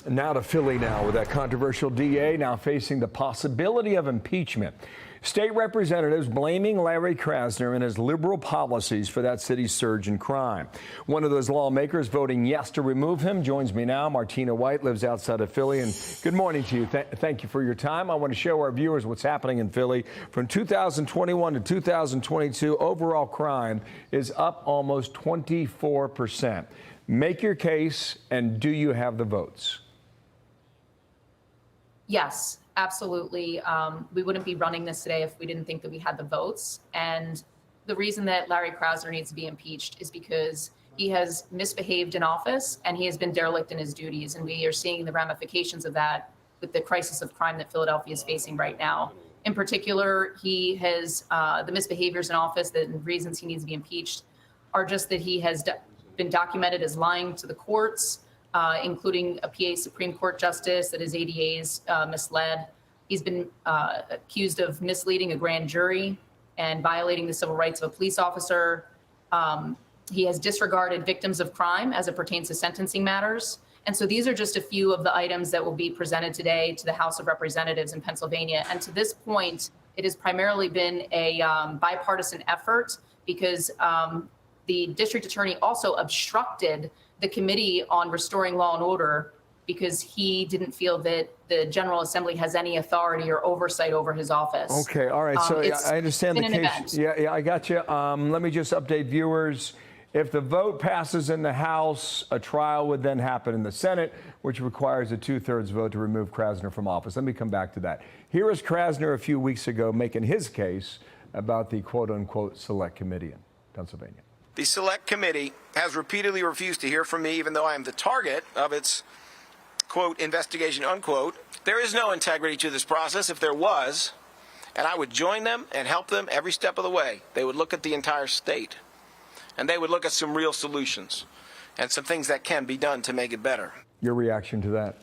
Now to Philly now, with that controversial DA now facing the possibility of impeachment. State representatives blaming Larry Krasner and his liberal policies for that city's surge in crime. One of those lawmakers voting yes to remove him joins me now. Martina White lives outside of Philly. And good morning to you. Thank you for your time. I want to show our viewers what's happening in Philly. From 2021 to 2022, overall crime is up almost 24%. Make your case, and do you have the votes? Yes, absolutely. We wouldn't be running this today if we didn't think that we had the votes. And the reason that Larry Krasner needs to be impeached is because he has misbehaved in office and he has been derelict in his duties. And we are seeing the ramifications of that with the crisis of crime that Philadelphia is facing right now. In particular, he has the misbehaviors in office, the reasons he needs to be impeached are just that he has been documented as lying to the courts, including a PA Supreme Court justice that his ADAs misled. He's been accused of misleading a grand jury and violating the civil rights of a police officer. He has disregarded victims of crime as it pertains to sentencing matters. And so these are just a few of the items that will be presented today to the House of Representatives in Pennsylvania. And to this point, it has primarily been a bipartisan effort because the district attorney also obstructed the committee on restoring law and order because he didn't feel that the General Assembly has any authority or oversight over his office. Okay, all right. So I understand the case. Yeah, I got you. Let me just update viewers. If the vote passes in the House, a trial would then happen in the Senate, which requires a 2/3 vote to remove Krasner from office. Let me come back to that. Here is Krasner a few weeks ago making his case about the quote-unquote select committee in Pennsylvania. The Select Committee has repeatedly refused to hear from me, even though I am the target of its, quote, investigation, unquote. There is no integrity to this process. If there was, and I would join them and help them every step of the way, they would look at the entire state, and they would look at some real solutions and some things that can be done to make it better. Your reaction to that?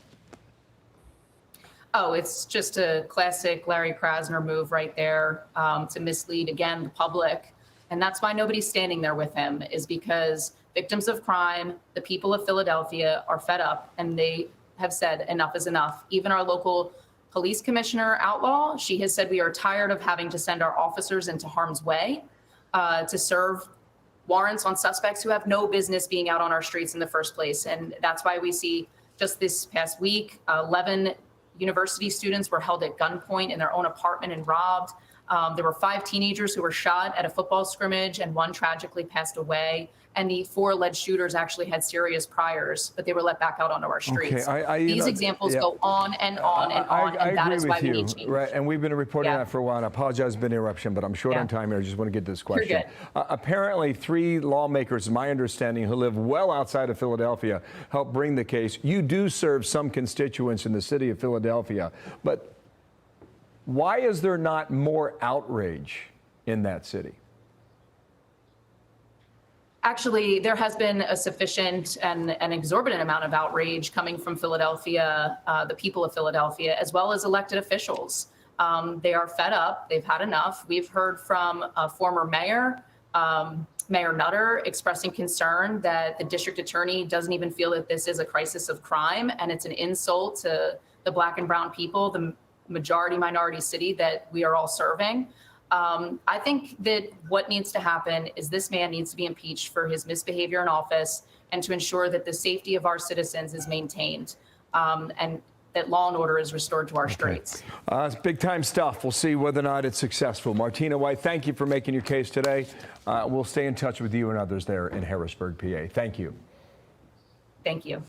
Oh, it's just a classic Larry Krasner move right there to mislead, again, the public. And that's why nobody's standing there with him, is because victims of crime, the people of Philadelphia, are fed up and they have said enough is enough. Even our local police commissioner, Outlaw, she has said we are tired of having to send our officers into harm's way to serve warrants on suspects who have no business being out on our streets in the first place. And that's why we see just this past week, 11 university students were held at gunpoint in their own apartment and robbed. There were 5 teenagers who were shot at a football scrimmage, and one tragically passed away. And the 4 alleged shooters actually had serious priors, but they were let back out onto our streets. Okay, These examples go on and on and on, and that is why we need change. Right, and we've been reporting that for a while. And I apologize for the interruption, but I'm short on time here. I just want to get to this question. You're good. Apparently, 3 lawmakers, my understanding, who live well outside of Philadelphia, helped bring the case. You do serve some constituents in the city of Philadelphia, but why is there not more outrage in that city? Actually, there has been a sufficient and an exorbitant amount of outrage coming from Philadelphia, the people of Philadelphia, as well as elected officials. They are fed up. They've had enough. We've heard from a former mayor, Mayor Nutter, expressing concern that the district attorney doesn't even feel that this is a crisis of crime, and it's an insult to the Black and brown people, the majority minority city that we are all serving. I think that what needs to happen is this man needs to be impeached for his misbehavior in office and to ensure that the safety of our citizens is maintained and that law and order is restored to our streets. It's big time stuff. We'll see whether or not it's successful. Martina White, thank you for making your case today. We'll stay in touch with you and others there in Harrisburg, PA. Thank you. Thank you.